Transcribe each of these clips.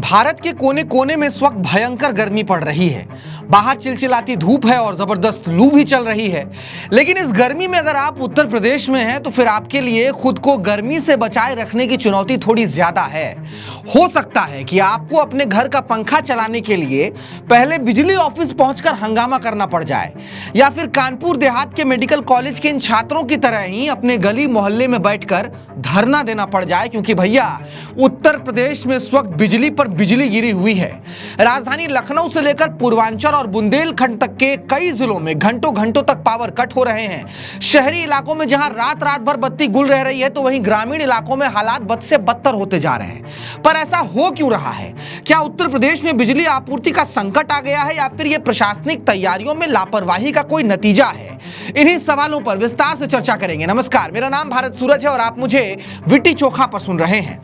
भारत के कोने कोने में इस वक्त भयंकर गर्मी पड़ रही है। बाहर चिलचिलाती धूप है और जबरदस्त लू भी चल रही है। लेकिन इस गर्मी में अगर आप उत्तर प्रदेश में हैं तो फिर आपके लिए खुद को गर्मी से बचाए रखने की चुनौती थोड़ी ज्यादा है। हो सकता है कि आपको अपने घर का पंखा चलाने के लिए पहले बिजली ऑफिस पहुंचकर हंगामा करना पड़ जाए, या फिर कानपुर देहात के मेडिकल कॉलेज के इन छात्रों की तरह ही अपने गली मोहल्ले में बैठकर धरना देना पड़ जाए, क्योंकि भैया उत्तर प्रदेश में इस वक्त बिजली पर बिजली गिरी हुई है। राजधानी लखनऊ से लेकर पूर्वांचल और बुंदेलखंड तक के कई जिलों में घंटों घंटों तक पावर कट हो रहे हैं। शहरी इलाकों में जहां रात रात भर बत्ती गुल रह रही है, तो वहीं ग्रामीण इलाकों में हालात बद से बदतर होते जा रहे हैं। पर ऐसा हो क्यों रहा है? क्या उत्तर प्रदेश में बिजली आपूर्ति का संकट आ गया है, या फिर यह प्रशासनिक तैयारियों में लापरवाही का कोई नतीजा है? इन्हीं सवालों पर विस्तार से चर्चा करेंगे। नमस्कार, मेरा नाम भारत सूरज है और आप मुझे विट्टी चोखा पर सुन रहे हैं।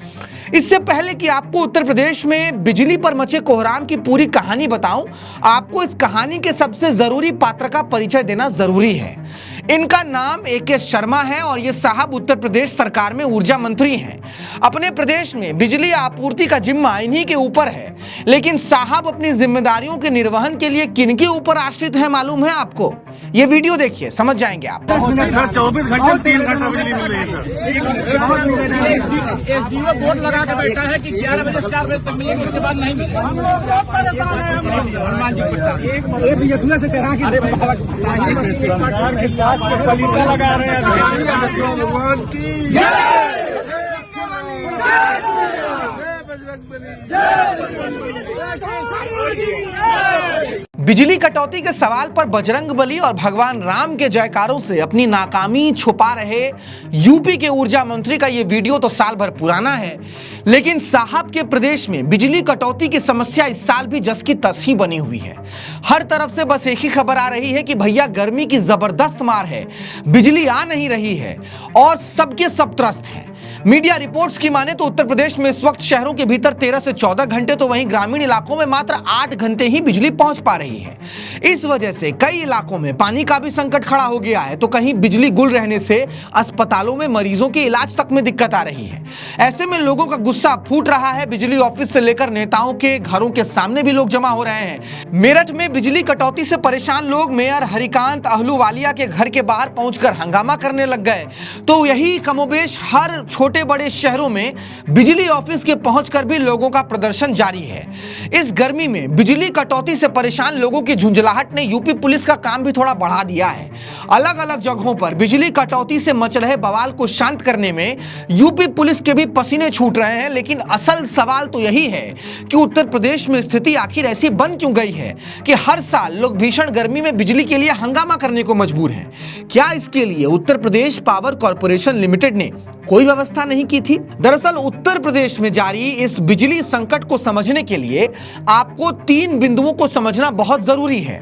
इससे पहले कि आपको उत्तर प्रदेश में बिजली पर मचे कोहराम की पूरी कहानी बताऊं, आपको इस कहानी के सबसे जरूरी पात्र का परिचय देना जरूरी है। इनका नाम ए.के. शर्मा है और ये साहब उत्तर प्रदेश सरकार में ऊर्जा मंत्री हैं। अपने प्रदेश में बिजली आपूर्ति का जिम्मा इन्हीं के ऊपर है। लेकिन साहब अपनी जिम्मेदारियों के निर्वहन के लिए किनके ऊपर आश्रित है मालूम है आपको? ये वीडियो देखिए, समझ जाएंगे आप। 24 घंटे 3 घंटा बिजली मिल रही है सर। बोर्ड लगा के बैठा है कि 11 बजे 4 बजे तक मिलेगी, उसके बाद नहीं मिलेगी। हनुमान जी से चढ़ा के पलीसा लगा रहे हैं। भगवान की बिजली कटौती के सवाल पर बजरंगबली और भगवान राम के जयकारों से अपनी नाकामी छुपा रहे यूपी के ऊर्जा मंत्री का यह वीडियो तो साल भर पुराना है, लेकिन साहब के प्रदेश में बिजली कटौती की समस्या इस साल भी जस की तस ही बनी हुई है। हर तरफ से बस एक ही खबर आ रही है कि भैया गर्मी की जबरदस्त मार है, बिजली आ नहीं रही है और सबके सब त्रस्त हैं। मीडिया रिपोर्ट्स की माने तो उत्तर प्रदेश में इस वक्त शहरों के भीतर 13 से 14 घंटे, तो वहीं ग्रामीण इलाकों में मात्र 8 घंटे ही बिजली पहुंच पा रही है। इस वजह से कई इलाकों में पानी का भी संकट खड़ा हो गया है, तो कहीं बिजली गुल रहने से अस्पतालों में मरीजों के इलाज तक में दिक्कत आ रही है। ऐसे में लोगों का गुस्सा फूट रहा है। बिजली ऑफिस से लेकर नेताओं के घरों के सामने भी लोग जमा हो रहे हैं। मेरठ में बिजली कटौती से परेशान लोग मेयर हरिकांत अहलूवालिया के घर के बाहर पहुंचकर हंगामा करने लग गए। तो यही कमोबेश हर छोटे बड़े शहरों में बिजली ऑफिस के पहुंचकर भी लोगों का प्रदर्शन जारी है। इस गर्मी में बिजली कटौती से परेशान लोगों की झुंझलाहट ने यूपी पुलिस का काम भी थोड़ा बढ़ा दिया है। अलग अलग जगहों पर बिजली कटौती से मच रहे बवाल को शांत करने में यूपी पुलिस के भी पसीने छूट रहे हैं। लेकिन असल सवाल तो यही है कि उत्तर प्रदेश में स्थिति आखिर ऐसी बन क्यों गई है कि हर साल लोग भीषण गर्मी में बिजली के लिए हंगामा करने को मजबूर हैं। क्या इसके लिए Uttar Pradesh power corporation limited ने कोई व्यवस्था नहीं की थी? दरअसल उत्तर प्रदेश में जारी इस बिजली संकट को समझने के लिए आपको 3 बिंदुओं को समझना बहुत जरूरी है।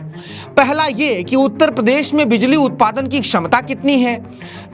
पहला ये कि उत्तर प्रदेश में बिजली उत्पादन की क्षमता कितनी है।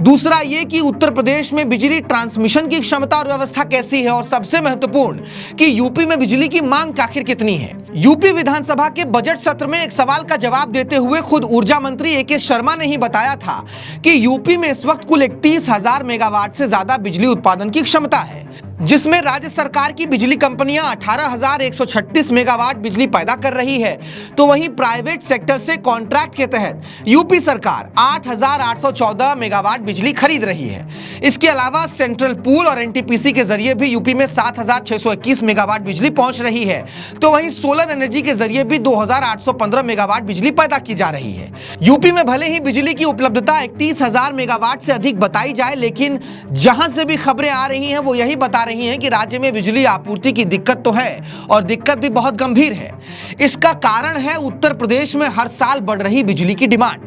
दूसरा ये कि उत्तर प्रदेश में बिजली ट्रांसमिशन की क्षमता और व्यवस्था कैसी है। और सबसे महत्वपूर्ण कि यूपी में बिजली की मांग आखिर कितनी है। यूपी विधानसभा के बजट सत्र में एक सवाल का जवाब देते हुए खुद ऊर्जा मंत्री ए.के. शर्मा ने ही बताया था कि यूपी में इस वक्त कुल 31,000 मेगावाट से ज्यादा बिजली उत्पादन की क्षमता है, जिसमें राज्य सरकार की बिजली कंपनियां 18,136 मेगावाट बिजली पैदा कर रही है, तो वहीं प्राइवेट सेक्टर से कॉन्ट्रैक्ट के तहत यूपी सरकार 8,814 मेगावाट बिजली खरीद रही है। इसके अलावा सेंट्रल पूल और एनटीपीसी के जरिए भी यूपी में 7,621 मेगावाट बिजली पहुंच रही है, तो वहीं सोलर एनर्जी के जरिए भी 2,815 मेगावाट बिजली पैदा की जा रही है। यूपी में भले ही बिजली की उपलब्धता 31,000 मेगावाट से अधिक बताई जाए, लेकिन जहां से भी खबरें आ रही हैं वो यही बता रही हैं कि राज्य में बिजली आपूर्ति की दिक्कत तो है और दिक्कत भी बहुत गंभीर है। इसका कारण है उत्तर प्रदेश में हर साल बढ़ रही बिजली की डिमांड।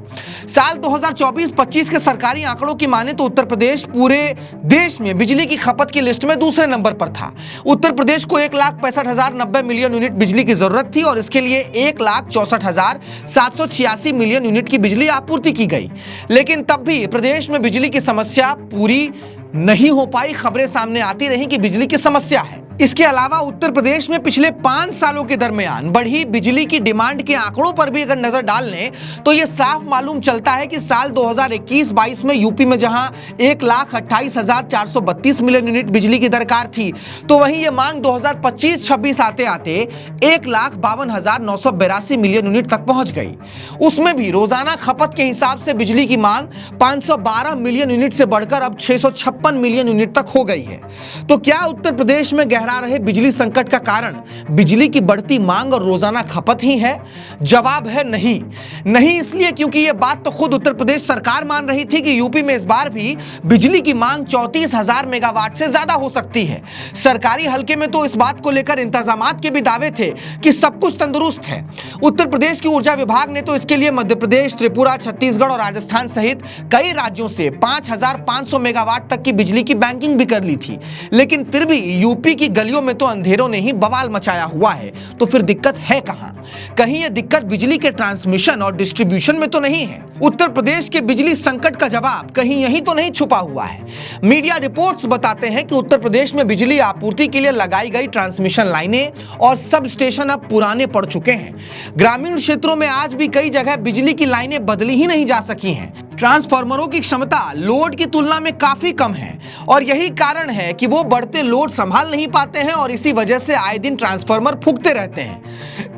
साल 2024-25 के सरकारी आंकड़ों की माने तो उत्तर प्रदेश पूरे देश में बिजली की खपत की लिस्ट में दूसरे नंबर पर था। उत्तर प्रदेश को 1,65,090 मिलियन यूनिट बिजली की जरूरत थी और इसके लिए 1,64,786 मिलियन यूनिट की बिजली आपूर्ति की गई। लेकिन तब भी प्रदेश में बिजली की समस्या पूरी नहीं हो पाई। खबरें सामने आती रही कि बिजली की समस्या है। इसके अलावा उत्तर प्रदेश में पिछले 5 सालों के दरमियान बढ़ी बिजली की डिमांड के आंकड़ों पर भी अगर नजर डाल लें तो यह साफ मालूम चलता है कि साल 2021-22 में यूपी में जहां 1,28,432 मिलियन यूनिट बिजली की दरकार थी, तो वहीं यह मांग 2025-26 आते आते 1,52,982 मिलियन यूनिट तक पहुंच गई। उसमें भी रोजाना खपत के हिसाब से बिजली की मांग 512 मिलियन यूनिट से बढ़कर अब 656 मिलियन यूनिट तक हो गई है। तो क्या उत्तर प्रदेश में गहरा रहे बिजली संकट का कारण बिजली की बढ़ती मांग और रोजाना खपत ही है? जवाब है नहीं। नहीं इसलिए क्योंकि यह बात तो खुद उत्तर प्रदेश सरकार मान रही थी कि यूपी में इस बार भी बिजली की मांग 34,000 मेगावाट से ज्यादा हो सकती है। सरकारी हलके में तो इस बात को लेकर इंतजामात के भी दावे थे कि सब कुछ तंदुरुस्त है। उत्तर प्रदेश की ऊर्जा विभाग ने तो इसके लिए मध्य प्रदेश, त्रिपुरा, छत्तीसगढ़ और राजस्थान सहित कई राज्यों से 5,500 मेगावाट तक की बिजली की बैंकिंग भी कर ली थी। लेकिन फिर भी यूपी की गलियों में तो अंधेरों ने ही बवाल मचाया हुआ है। तो फिर दिक्कत है कहां? कहीं यह दिक्कत बिजली के ट्रांसमिशन और डिस्ट्रीब्यूशन में तो नहीं है? उत्तर प्रदेश के बिजली संकट का जवाब कहीं यहीं तो नहीं छुपा हुआ है। मीडिया रिपोर्ट्स बताते हैं कि उत्तर प्रदेश में बिजली आपूर्ति के लिए लगाई गई ट्रांसमिशन लाइनें और सब स्टेशन अब पुराने पड़ चुके हैं। ग्रामीण क्षेत्रों में आज भी कई जगह बिजली की लाइनें बदली ही नहीं जा सकी हैं। ट्रांसफार्मरों की क्षमता लोड की तुलना में काफी कम है और यही कारण है कि वो बढ़ते लोड संभाल नहीं पाते हैं और इसी वजह से आए दिन ट्रांसफार्मर फूकते रहते हैं।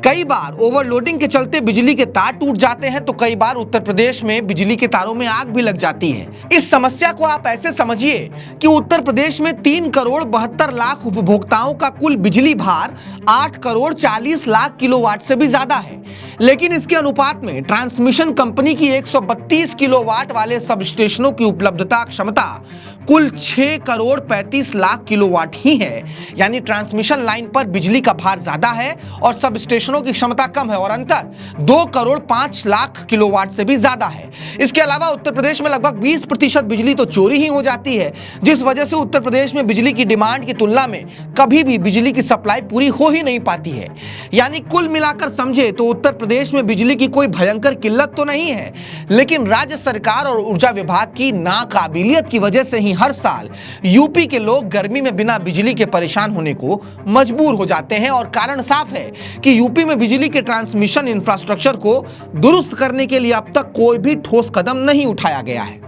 कई बार ओवरलोडिंग के चलते बिजली के तार टूट जाते हैं तो कई बार उत्तर प्रदेश में बिजली के तारों में आग भी लग जाती है। इस समस्या को आप ऐसे समझिए कि उत्तर प्रदेश में 3 करोड़ 72 लाख उपभोक्ताओं का कुल बिजली भार 8 करोड़ 40 लाख किलोवाट से भी ज्यादा है। लेकिन इसके अनुपात में ट्रांसमिशन कंपनी की 132 किलोवाट वाले सब स्टेशनों की उपलब्धता क्षमता कुल 6 करोड़ 35 लाख किलोवाट ही है। यानी ट्रांसमिशन लाइन पर बिजली का भार ज्यादा है और सब स्टेशनों की क्षमता कम है और अंतर 2 करोड़ 5 लाख किलोवाट से भी ज्यादा है। इसके अलावा उत्तर प्रदेश में लगभग 20% बिजली तो चोरी ही हो जाती है, जिस वजह से उत्तर प्रदेश में बिजली की डिमांड की तुलना में कभी भी बिजली की सप्लाई पूरी हो ही नहीं पाती है। यानी कुल मिलाकर समझे तो उत्तर प्रदेश में बिजली की कोई भयंकर किल्लत तो नहीं है, लेकिन राज्य सरकार और ऊर्जा विभाग की नाकाबिलियत की वजह से ही हर साल यूपी के लोग गर्मी में बिना बिजली के परेशान होने को मजबूर हो जाते हैं। और कारण साफ है कि यूपी में बिजली के ट्रांसमिशन इंफ्रास्ट्रक्चर को दुरुस्त करने के लिए अब तक कोई भी ठोस कदम नहीं उठाया गया है।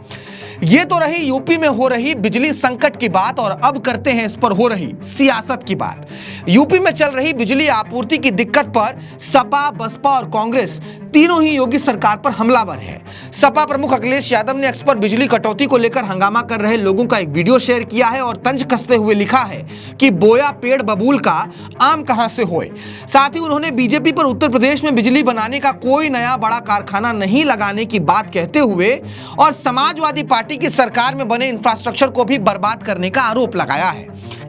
ये तो रही यूपी में हो रही बिजली संकट की बात और अब करते हैं इस पर हो रही सियासत की बात। यूपी में चल रही बिजली आपूर्ति की दिक्कत पर सपा, बसपा और कांग्रेस तीनों ही योगी सरकार पर हमलावर है। सपा प्रमुख अखिलेश यादव ने एक्स पर बिजली कटौती को लेकर हंगामा कर रहे लोगों का एक वीडियो शेयर किया है और तंज कसते हुए लिखा है कि बोया पेड़ बबूल का आम कहां से होए। साथ ही उन्होंने बीजेपी पर उत्तर प्रदेश में बिजली बनाने का कोई नया बड़ा कारखाना नहीं लगाने की बात कहते हुए और समाजवादी पार्टी की सरकार में बने इंफ्रास्ट्रक्चर को भी बर्बाद करने का आरोप लगाया है।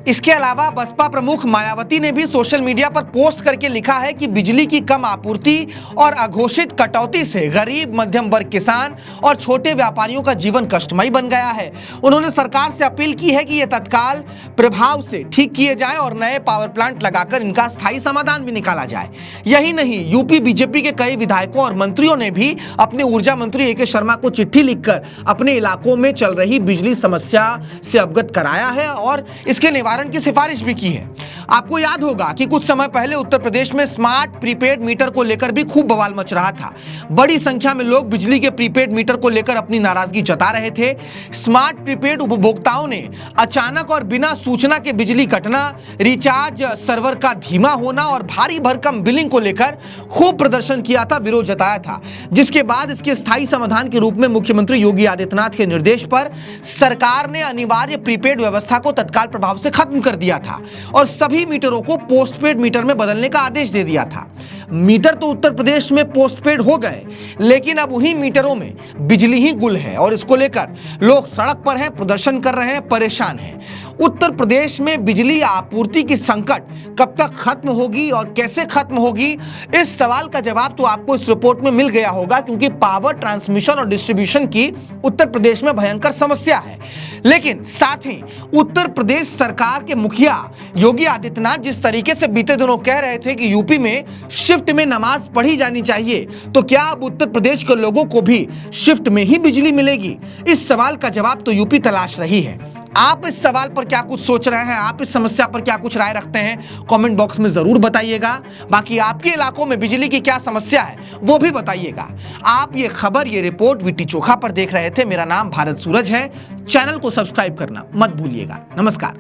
इसके अलावा बसपा प्रमुख मायावती ने भी सोशल मीडिया पर पोस्ट करके लिखा है कि बिजली की कम आपूर्ति और अघोषित कटौती से गरीब, मध्यम वर्ग, किसान और छोटे व्यापारियों का जीवन कष्टमय बन गया है। उन्होंने सरकार से अपील की है कि ये तत्काल प्रभाव से ठीक किए जाएं और नए पावर प्लांट लगाकर इनका स्थायी समाधान भी निकाला जाए। यही नहीं, यूपी बीजेपी के कई विधायकों और मंत्रियों ने भी अपने ऊर्जा मंत्री ए के शर्मा को चिट्ठी लिखकर अपने इलाकों में चल रही बिजली समस्या से अवगत कराया है और इसके निवारण की सिफारिश भी की है। आपको याद होगा कि कुछ समय पहले उत्तर प्रदेश में स्मार्ट प्रीपेड मीटर को लेकर भी खूब बवाल मच रहा था। बड़ी संख्या में लोग बिजली के प्रीपेड मीटर को लेकर अपनी नाराजगी जता रहे थे। स्मार्ट प्रीपेड उपभोक्ताओं ने अचानक और बिना सूचना के बिजली कटना, रिचार्ज सर्वर का धीमा होना और भारी भरकम बिलिंग को लेकर खूब प्रदर्शन किया था, विरोध जताया था, जिसके बाद इसके स्थायी समाधान के रूप में मुख्यमंत्री योगी आदित्यनाथ के निर्देश पर सरकार ने अनिवार्य प्रीपेड व्यवस्था को तत्काल प्रभाव से खत्म कर दिया था और सभी मीटरों को पोस्टपेड मीटर में बदलने का आदेश दे दिया था। मीटर तो उत्तर प्रदेश में पोस्टपेड हो गए, लेकिन अब उन्हीं मीटरों में बिजली ही गुल है और इसको लेकर लोग सड़क पर हैं, प्रदर्शन कर रहे हैं, परेशान हैं। उत्तर प्रदेश में बिजली आपूर्ति की संकट कब तक खत्म होगी और कैसे खत्म होगी, इस सवाल का जवाब तो आपको इस रिपोर्ट में मिल गया होगा, क्योंकि पावर ट्रांसमिशन और डिस्ट्रीब्यूशन की उत्तर प्रदेश में भयंकर समस्या है। लेकिन साथ ही उत्तर प्रदेश सरकार के मुखिया योगी आदित्यनाथ जिस तरीके से बीते दिनों कह रहे थे कि यूपी में शिफ्ट में नमाज पढ़ी जानी चाहिए, तो क्या अब उत्तर प्रदेश के लोगों को भी शिफ्ट में ही बिजली मिलेगी? इस सवाल का जवाब तो यूपी तलाश रही है। आप इस सवाल पर क्या कुछ सोच रहे हैं, आप इस समस्या पर क्या कुछ राय रखते हैं, कमेंट बॉक्स में जरूर बताइएगा। बाकी आपके इलाकों में बिजली की क्या समस्या है वो भी बताइएगा। आप ये खबर, ये रिपोर्ट वीटी चोखा पर देख रहे थे। मेरा नाम भारत सूरज है। चैनल को सब्सक्राइब करना मत भूलिएगा। नमस्कार।